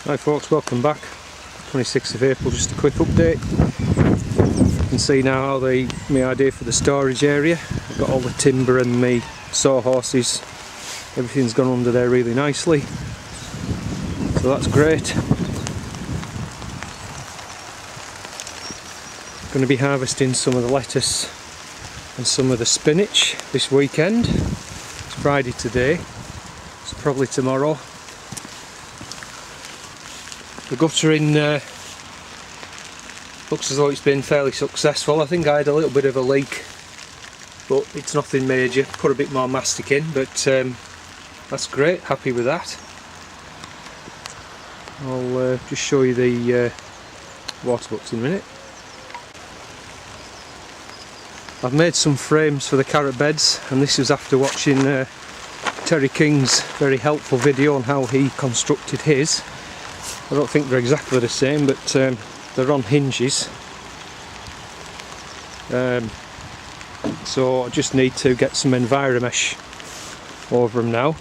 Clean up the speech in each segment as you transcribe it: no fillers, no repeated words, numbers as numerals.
Hi folks, welcome back. 26th of April, just a quick update. You can see now my idea for the storage area. I've got all the timber and my sawhorses. Everything's gone under there really nicely. So that's great. Going to be harvesting some of the lettuce and some of the spinach this weekend. It's Friday today, it's probably tomorrow. The guttering looks as though it's been fairly successful. I think I had a little bit of a leak, but it's nothing major. Put a bit more mastic in, but that's great, happy with that. I'll just show you the water butts in a minute. I've made some frames for the carrot beds, and this was after watching Terry King's very helpful video on how he constructed his. I don't think they're exactly the same, but they're on hinges. So I just need to get some Enviromesh over them now.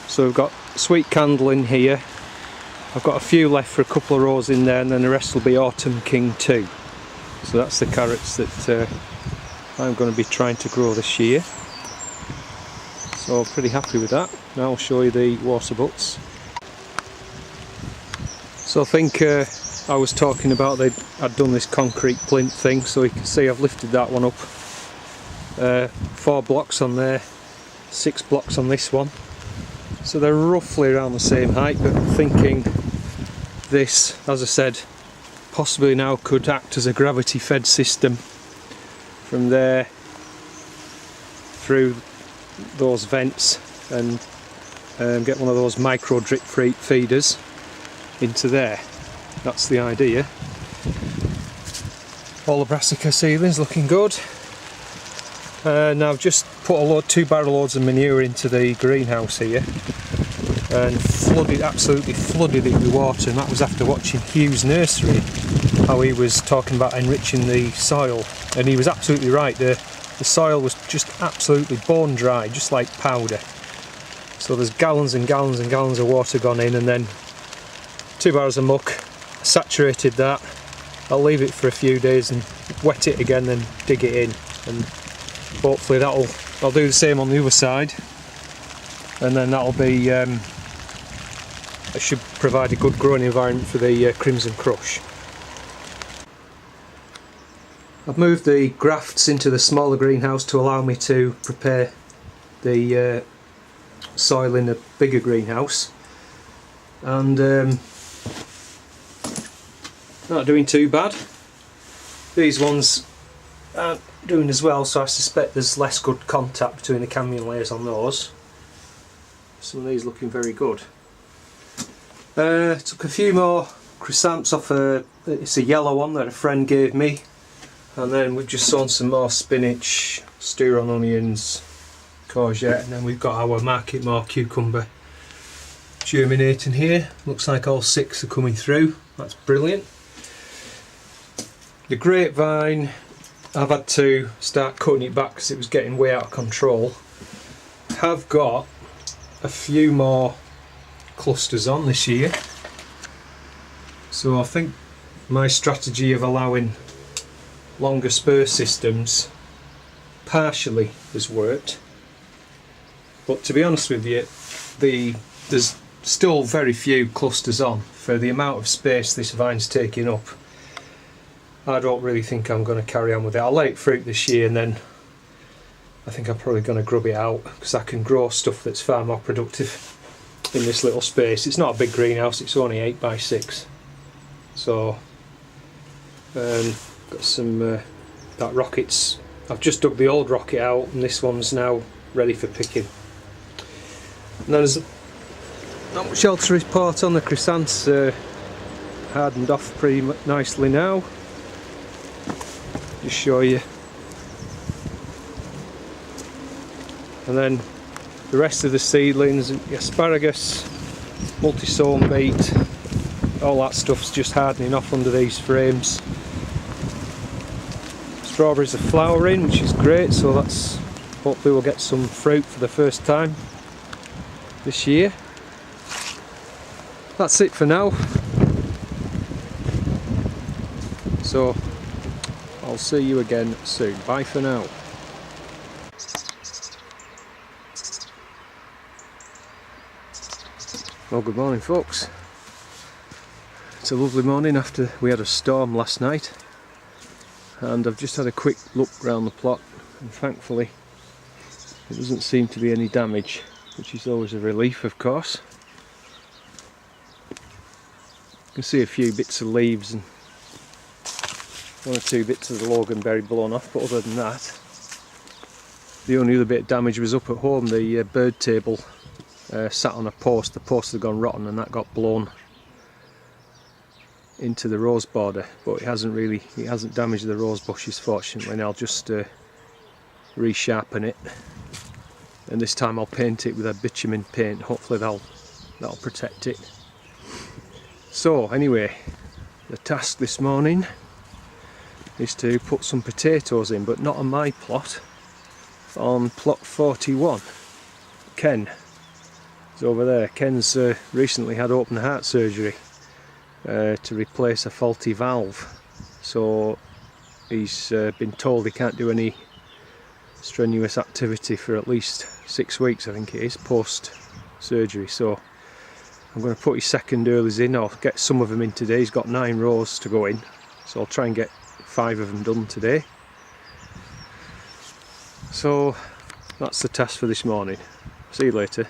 So we've got Sweet Candle in here. I've got a few left for a couple of rows in there, and then the rest will be Autumn King 2. So that's the carrots that I'm going to be trying to grow this year. So I'm pretty happy with that. Now I'll show you the water butts. So I think I was talking about I'd done this concrete plinth thing, so you can see I've lifted that one up. 4 blocks on there, 6 blocks on this one. So they're roughly around the same height, but I'm thinking this, as I said, possibly now could act as a gravity fed system from there through those vents and get one of those micro drip feeders into there. That's the idea. All the brassica ceilings looking good. Now I've just put 2 barrel loads of manure into the greenhouse here and absolutely flooded it with water, and that was after watching Hugh's nursery, how he was talking about enriching the soil, and he was absolutely right. The soil was just absolutely bone dry, just like powder. So there's gallons and gallons and gallons of water gone in, and then 2 barrels of muck, saturated that. I'll leave it for a few days and wet it again, then dig it in, and hopefully I'll do the same on the other side, and then that'll be it should provide a good growing environment for the crimson crush. I've moved the grafts into the smaller greenhouse to allow me to prepare the soil in a bigger greenhouse, and not doing too bad. These ones aren't doing as well, so I suspect there's less good contact between the cambium layers on those. Some of these looking very good. Took a few more chrysanthemums off it's a yellow one that a friend gave me, and then we've just sown some more spinach, steer on onions, courgette, and then we've got our market more cucumber germinating here. Looks like all 6 are coming through. That's brilliant. The grapevine, I've had to start cutting it back because it was getting way out of control. Have got a few more clusters on this year, so I think my strategy of allowing longer spur systems partially has worked, but to be honest with you, there's still very few clusters on for the amount of space this vine's taking up. I don't really think I'm going to carry on with it. I'll let it fruit this year, and then I think I'm probably going to grub it out, because I can grow stuff that's far more productive in this little space. It's not a big greenhouse, it's only 8 by 6. So got some that rockets. I've just dug the old rocket out, and this one's now ready for picking. And then there's not much else to report on. The chrysanthemums hardened off pretty nicely now. Just show you. And then the rest of the seedlings, the asparagus, multi-sown beet, all that stuff's just hardening off under these frames. Strawberries are flowering, which is great, so that's hopefully we'll get some fruit for the first time this year. that's it for now. So I'll see you again soon. Bye for now. Well, good morning folks. It's a lovely morning after we had a storm last night, and I've just had a quick look round the plot, and thankfully there doesn't seem to be any damage, which is always a relief, of course. You can see a few bits of leaves and one or two bits of the loganberry blown off, but other than that, the only other bit of damage was up at home. The bird table sat on a post. The post had gone rotten and that got blown into the rose border, but it hasn't damaged the rose bushes fortunately, and I'll just resharpen it, and this time I'll paint it with a bitumen paint. Hopefully that'll protect it. So anyway, the task this morning is to put some potatoes in, but not on my plot, on plot 41. Ken is over there. Ken's recently had open heart surgery to replace a faulty valve, so he's been told he can't do any strenuous activity for at least 6 weeks, I think it is, post surgery. So I'm going to put his second earlies in, or get some of them in today. He's got 9 rows to go in, so I'll try and get 5 of them done today. So that's the task for this morning. See you later.